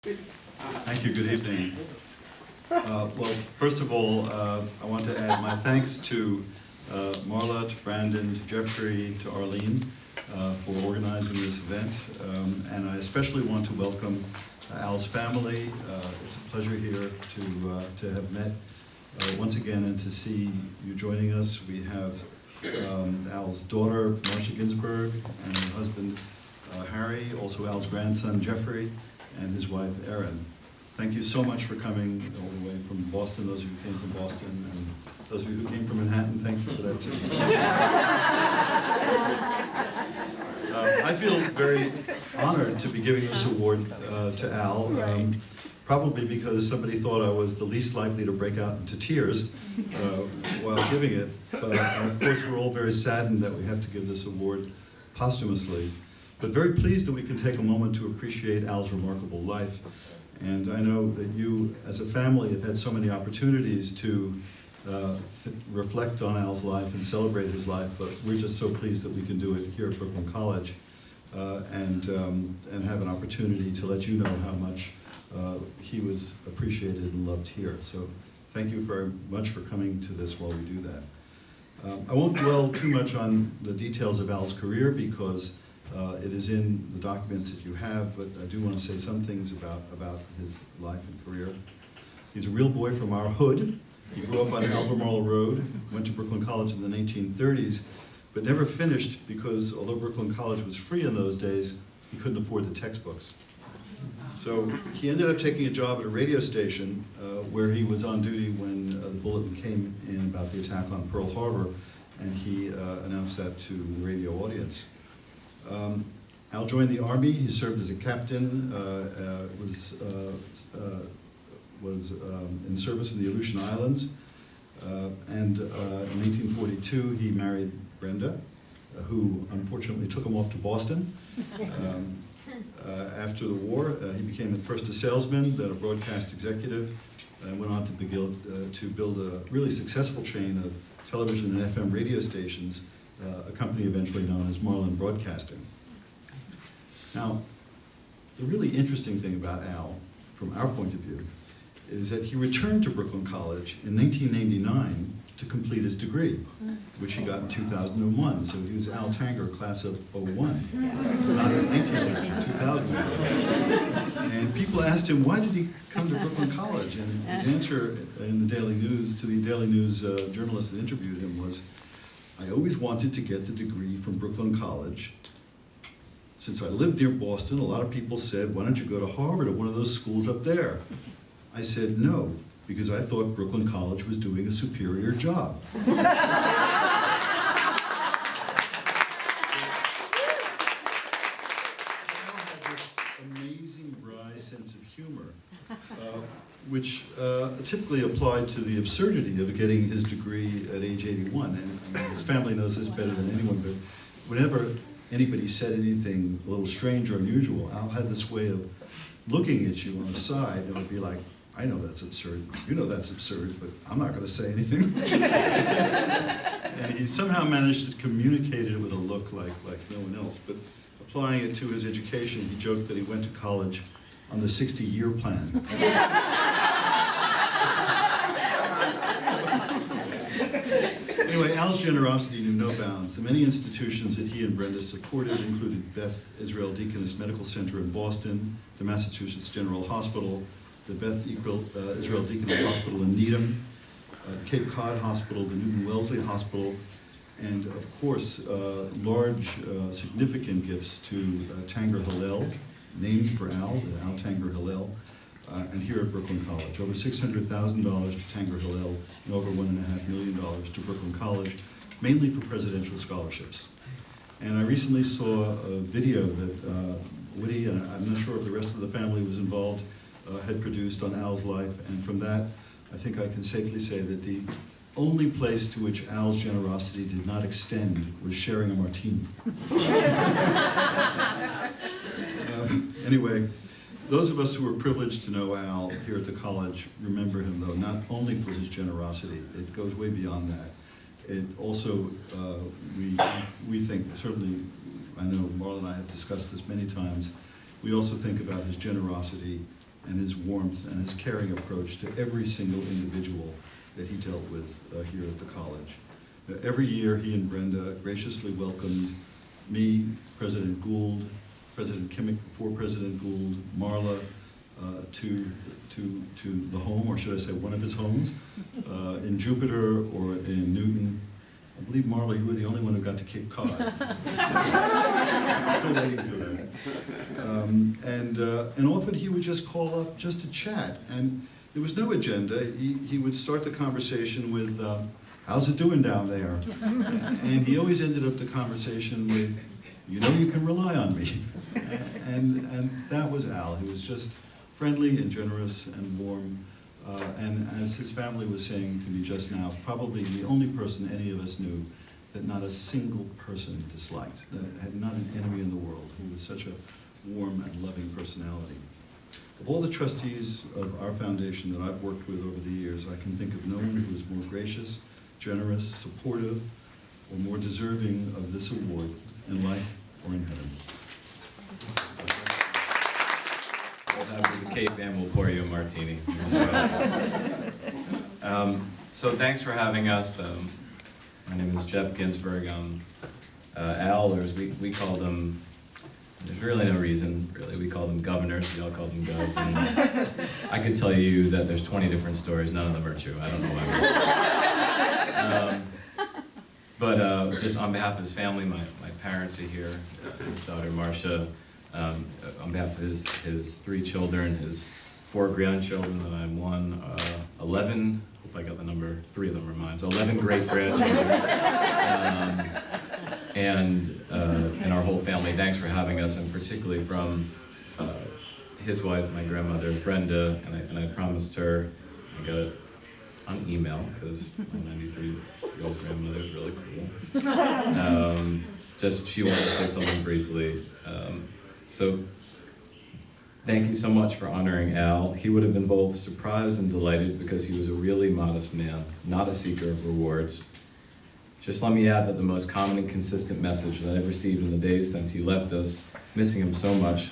Thank you. Good evening. Well, first of all, I want to add my thanks to Marla, to Brandon, to Jeffrey, to Arlene for organizing this event. And I especially want to welcome Al's family. It's a pleasure here to have met once again and to see you joining us. We have Al's daughter, Marcia Ginsburg, and her husband, Harry, also Al's grandson, Jeffrey, and his wife, Erin. Thank you so much for coming all the way from Boston, those of you who came from Boston, and those of you who came from Manhattan, thank you for that too. I feel very honored to be giving this award to Al, probably because somebody thought I was the least likely to break out into tears while giving it. But of course, we're all very saddened that we have to give this award posthumously, but very pleased that we can take a moment to appreciate Al's remarkable life. And I know that you, as a family, have had so many opportunities to reflect on Al's life and celebrate his life, but we're just so pleased that we can do it here at Brooklyn College and have an opportunity to let you know how much he was appreciated and loved here. So thank you very much for coming to this while we do that. I won't dwell too much on the details of Al's career because it is in the documents that you have, but I do want to say some things about his life and career. He's a real boy from our hood. He grew up on Albemarle Road, went to Brooklyn College in the 1930s, but never finished because although Brooklyn College was free in those days, he couldn't afford the textbooks. So he ended up taking a job at a radio station where he was on duty when the bulletin came in about the attack on Pearl Harbor, and he announced that to the radio audience. Al joined the Army. He served as a captain, was in service in the Aleutian Islands, and in 1942 he married Brenda, who unfortunately took him off to Boston. After the war, he became first a salesman, then a broadcast executive, and went on to build a really successful chain of television and FM radio stations, a company eventually known as Marlin Broadcasting. Now, the really interesting thing about Al, from our point of view, is that he returned to Brooklyn College in 1989 to complete his degree, which he got in 2001. So he was Al Tanger, class of '01. It's not 1990, it's 2001. And people asked him, why did he come to Brooklyn College? And his answer in the Daily News, to the Daily News journalist that interviewed him was, I always wanted to get the degree from Brooklyn College. Since I lived near Boston, a lot of people said, why don't you go to Harvard or one of those schools up there? I said no, because I thought Brooklyn College was doing a superior job. Al had this amazing wry sense of humor, which typically applied to the absurdity of getting his degree at age 81. And I mean, his family knows this better than anyone, but whenever anybody said anything a little strange or unusual, Al had this way of looking at you on the side and would be like, I know that's absurd, you know that's absurd, but I'm not going to say anything. And he somehow managed to communicate it with a look like no one else. But applying it to his education, he joked that he went to college on the 60-year plan. Anyway, Al's generosity knew no bounds. The many institutions that he and Brenda supported included Beth Israel Deaconess Medical Center in Boston, the Massachusetts General Hospital, the Beth Israel Deaconess Hospital in Needham, Cape Cod Hospital, the Newton Wellesley Hospital, and of course, large, significant gifts to Tanger Hillel, named for Al, the Al Tanger Hillel, and here at Brooklyn College. Over $600,000 to Tanger Hillel and over $1.5 million to Brooklyn College, mainly for presidential scholarships. And I recently saw a video that Woody, and I'm not sure if the rest of the family was involved, had produced on Al's life, and from that, I think I can safely say that the only place to which Al's generosity did not extend was sharing a martini. Anyway, those of us who were privileged to know Al here at the college remember him, though, not only for his generosity. It goes way beyond that. It also, we think, certainly, I know Marla and I have discussed this many times, we also think about his generosity and his warmth and his caring approach to every single individual that he dealt with here at the college. Every year, he and Brenda graciously welcomed me, President Gould, President Kimmick before President Gould, Marla, to the home, or should I say one of his homes, in Jupiter or in Newton. I believe, Marla, you were the only one who got to Cape Cod. Still waiting for that. And often he would just call up just to chat, and there was no agenda. He would start the conversation with, how's it doing down there? And he always ended up the conversation with, you know you can rely on me. And that was Al. He was just friendly and generous and warm. And as his family was saying to me just now, probably the only person any of us knew that not a single person disliked, that had not an enemy in the world, who was such a warm and loving personality. Of all the trustees of our foundation that I've worked with over the years, I can think of no one who is more gracious, generous, supportive, or more deserving of this award in life or in heaven. We'll have the Cape and we'll pour you a martini. So thanks for having us. My name is Jeff Ginsberg. I'm Al, or as we call them, there's really no reason, really. We call them governors. We all call them Gov. And I could tell you that there's 20 different stories. None of them are true. I don't know why. But just on behalf of his family, my parents are here, his daughter Marcia, on behalf of his 3 children, his 4 grandchildren that I'm one, 11, hope I got the number, 3 of them are mine, so 11 great grandchildren, and our whole family. Thanks for having us, and particularly from his wife, my grandmother Brenda, and I promised her, I got it on email because my 93-year-old grandmother is really cool. Just she wanted to say something briefly. So thank you so much for honoring Al. He would have been both surprised and delighted because he was a really modest man, not a seeker of rewards. Just let me add that the most common and consistent message that I've received in the days since he left us, missing him so much,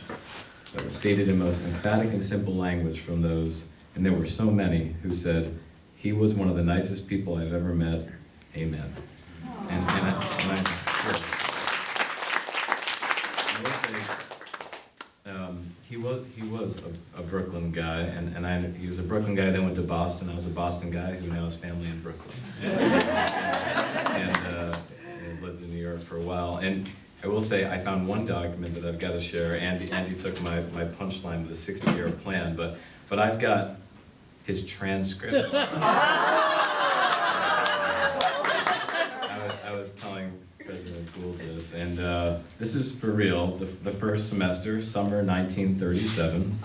that was stated in most emphatic and simple language from those, and there were so many, who said, he was one of the nicest people I've ever met. Amen. And I will say, he was a Brooklyn guy, and he was a Brooklyn guy, then went to Boston. I was a Boston guy who now has family in Brooklyn. and lived in New York for a while. And I will say, I found one document that I've got to share. Andy took my punchline with a 60-year plan, but I've got his transcripts. I was telling President Gould this, and this is for real. The first semester, summer 1937,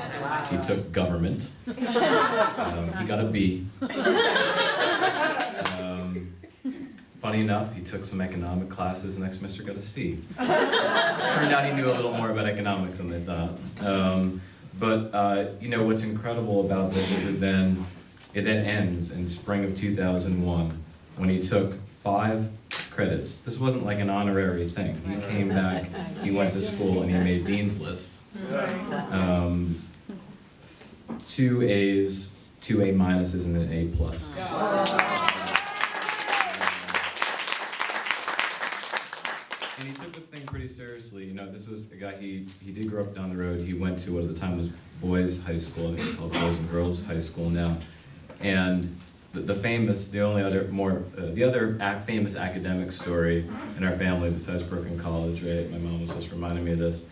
he took government. He got a B. Funny enough, he took some economic classes, next semester got a C. Turned out he knew a little more about economics than they thought. But you know, what's incredible about this is it then ends in spring of 2001 when he took 5 credits. This wasn't like an honorary thing. He came back, he went to school, and he made Dean's List. 2 A's, 2 A minuses, and an A plus. And he took this thing pretty seriously. You know, this was a guy, he did grow up down the road. He went to what at the time was boys' high school, I think it's called Boys and Girls High School now. And the other famous academic story in our family, besides Brooklyn College, right? My mom was just reminding me of this,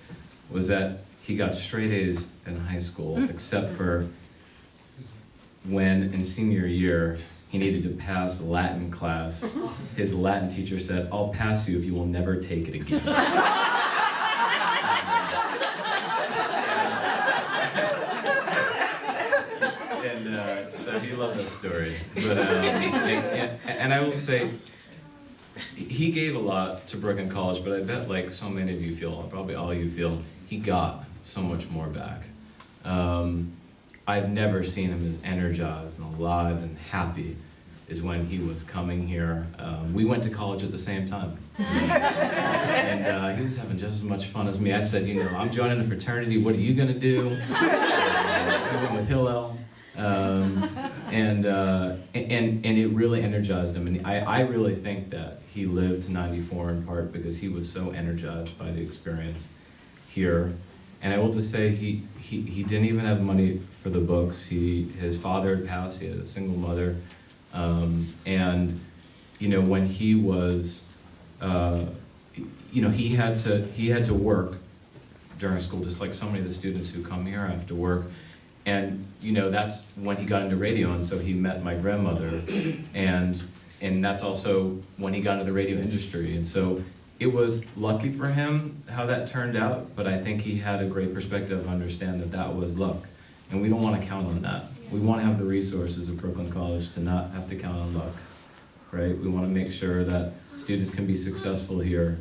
was that he got straight A's in high school, except for when in senior year he needed to pass Latin class. His Latin teacher said, "I'll pass you if you will never take it again." So he loved that story. But, and I will say, he gave a lot to Brooklyn College, but I bet like so many of you feel, probably all of you feel, he got so much more back. I've never seen him as energized and alive and happy is when he was coming here. We went to college at the same time. And he was having just as much fun as me. I said, you know, I'm joining a fraternity, what are you gonna do? He went with Hillel. And it really energized him. And I really think that he lived to 94 in part because he was so energized by the experience here. And I will just say he didn't even have money for the books. His father had passed, he had a single mother. And you know, when he was, you know, he had to work during school, just like so many of the students who come here have to work. And you know, that's when he got into radio, and so he met my grandmother, and that's also when he got into the radio industry. And so it was lucky for him how that turned out, but I think he had a great perspective to understand that that was luck, and we don't want to count on that. We want to have the resources at Brooklyn College to not have to count on luck, right? We want to make sure that students can be successful here.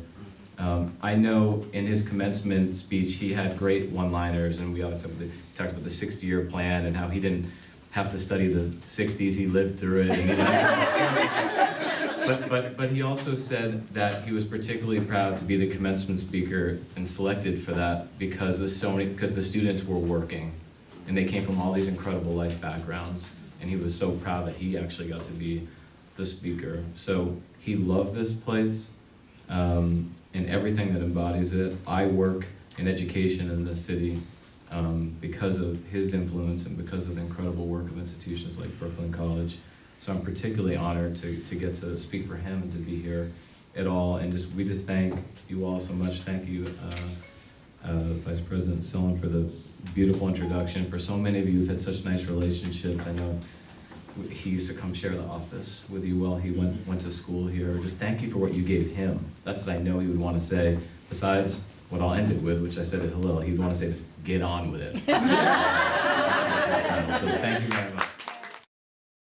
I know in his commencement speech he had great one-liners, and we always talked about the 60-year plan and how he didn't have to study the 60s, he lived through it. And but he also said that he was particularly proud to be the commencement speaker and selected for that because the students were working and they came from all these incredible life backgrounds, and he was so proud that he actually got to be the speaker. So he loved this place. And everything that embodies it. I work in education in this city because of his influence and because of the incredible work of institutions like Brooklyn College. So I'm particularly honored to get to speak for him and to be here at all. And we just thank you all so much. Thank you, Vice President Sillen, for the beautiful introduction. For so many of you who've had such nice relationships. I know he used to come share the office with you while he went to school here. Just thank you for what you gave him. That's what I know he would want to say. Besides what I'll end it with, which I said at Hillel, he'd want to say, just get on with it. So thank you very much.